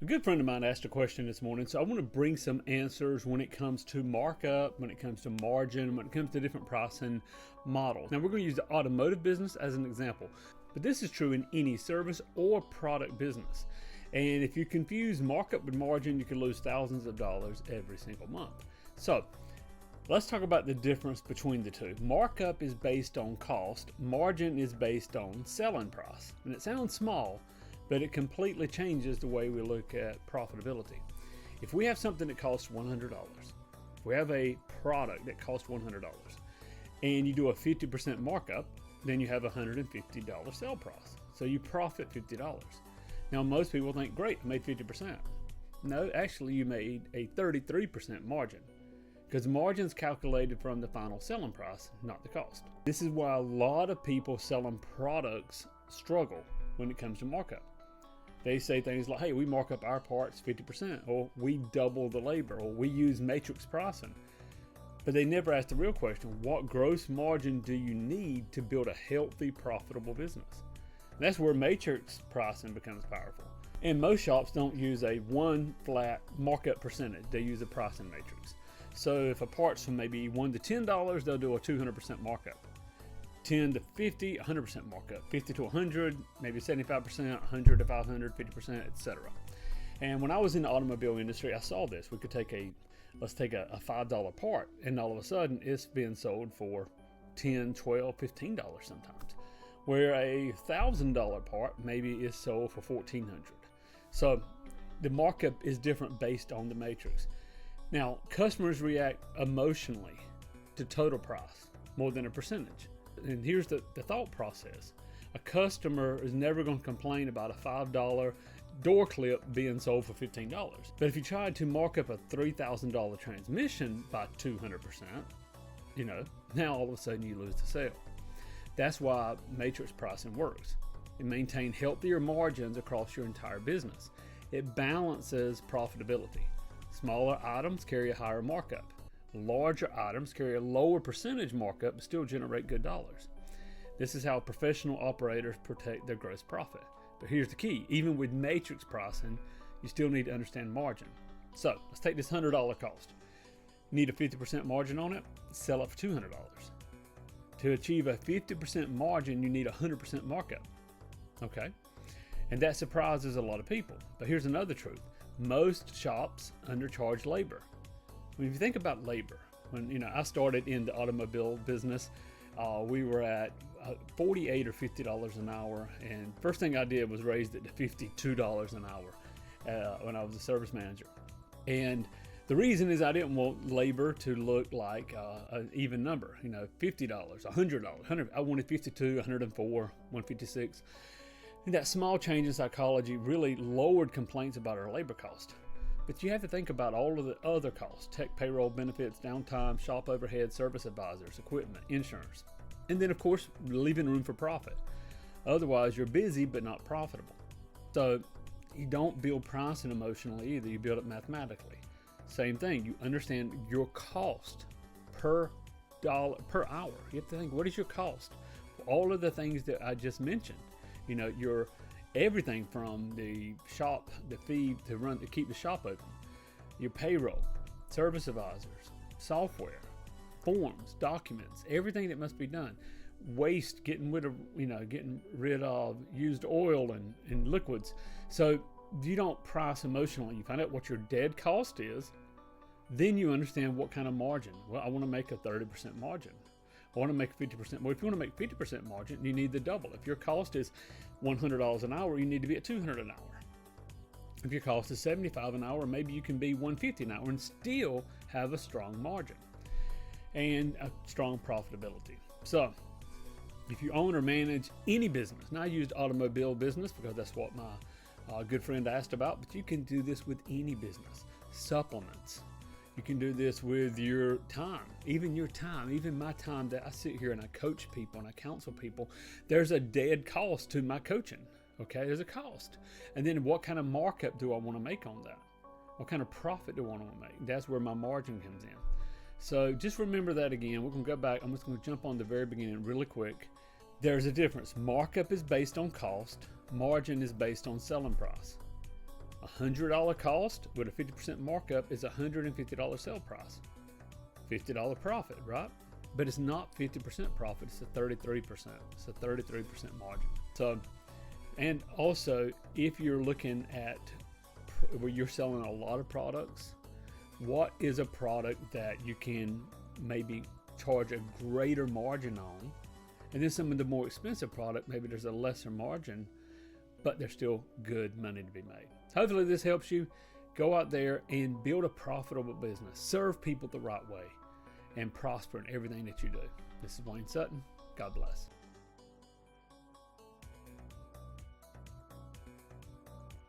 A good friend of mine asked a question this morning, so I want to bring some answers when it comes to markup, when it comes to margin, when it comes to different pricing models. Now, we're going to use the automotive business as an example, but this is true in any service or product business. And if you confuse markup with margin, you can lose thousands of dollars every single month. So let's talk about the difference between the two. Markup is based on cost, margin is based on selling price. And it sounds small, but it completely changes the way we look at profitability. If we have something that costs $100, if we have a product that costs $100, and you do a 50% markup, then you have a $150 sale price. So you profit $50. Now, most people think, great, I made 50%. No, actually you made a 33% margin, because margin is calculated from the final selling price, not the cost. This is why a lot of people selling products struggle when it comes to markup. They say things like, hey, we mark up our parts 50%, or we double the labor, or we use matrix pricing. But they never ask the real question, what gross margin do you need to build a healthy, profitable business? And that's where matrix pricing becomes powerful. And most shops don't use a one flat markup percentage, they use a pricing matrix. So if a part's from maybe $1 to $10, they'll do a 200% markup. 10 to 50, 100% markup. 50 to 100, maybe 75%, 100 to 500, 50%, etc. And when I was in the automobile industry, I saw this. We could let's take a $5 part, and all of a sudden it's being sold for $10, $12, $15 sometimes. Where a $1,000 part maybe is sold for $1,400. So the markup is different based on the matrix. Now, customers react emotionally to total price more than a percentage. And here's the thought process. A customer is never going to complain about a $5 door clip being sold for $15. But if you tried to mark up a $3,000 transmission by 200%, now all of a sudden you lose the sale. That's why matrix pricing works. It maintains healthier margins across your entire business. It balances profitability. Smaller items carry a higher markup. Larger items carry a lower percentage markup but still generate good dollars. This is how professional operators protect their gross profit. But here's the key, even with matrix pricing, you still need to understand margin. So let's take this $100 cost. You need a 50% margin on it, sell it for $200. To achieve a 50% margin, you need a 100% markup. Okay? And that surprises a lot of people. But here's another truth. Most shops undercharge labor. When you think about labor, when I started in the automobile business, we were at $48 or $50 an hour, and first thing I did was raised it to $52 an hour when I was a service manager. And the reason is I didn't want labor to look like an even number, $50, $100, I wanted 52, 104, 156. And that small change in psychology really lowered complaints about our labor cost. But you have to think about all of the other costs: tech, payroll, benefits, downtime, shop overhead, service advisors, equipment, insurance. And then, of course, leaving room for profit. Otherwise, you're busy but not profitable. So you don't build pricing emotionally either. You build it mathematically. Same thing. You understand your cost per hour. You have to think, what is your cost for all of the things that I just mentioned? Your everything from the shop, the fee to keep the shop open, your payroll, service advisors, software, forms, documents, everything that must be done, waste, getting rid of used oil and liquids. So you don't price emotionally. You find out what your dead cost is, then you understand what kind of margin. Well, I want to make a 30% margin. I want to make 50%. Well, if you want to make 50% margin, you need the double. If your cost is $100 an hour, you need to be at $200 an hour. If your cost is $75 an hour, maybe you can be $150 an hour and still have a strong margin and a strong profitability. So if you own or manage any business, now I used automobile business because that's what my good friend asked about, but you can do this with any business. Supplements. You can do this with your time, even my time that I sit here and I coach people and I counsel people. There's a dead cost to my coaching. Okay, there's a cost. And then what kind of markup do I want to make on that? What kind of profit do I want to make? That's where my margin comes in. So just remember that again. We're going to go back. I'm just going to jump on the very beginning really quick. There's a difference. Markup is based on cost. Margin is based on selling price. $100 cost with a 50% markup is $150 sale price. $50 profit, right? But it's not 50% profit, it's a 33%. It's a 33% margin. So, and also, if you're looking at where you're selling a lot of products, what is a product that you can maybe charge a greater margin on? And then some of the more expensive product, maybe there's a lesser margin, but there's still good money to be made. Hopefully this helps you. Go out there and build a profitable business. Serve people the right way and prosper in everything that you do. This is Wayne Sutton. God bless.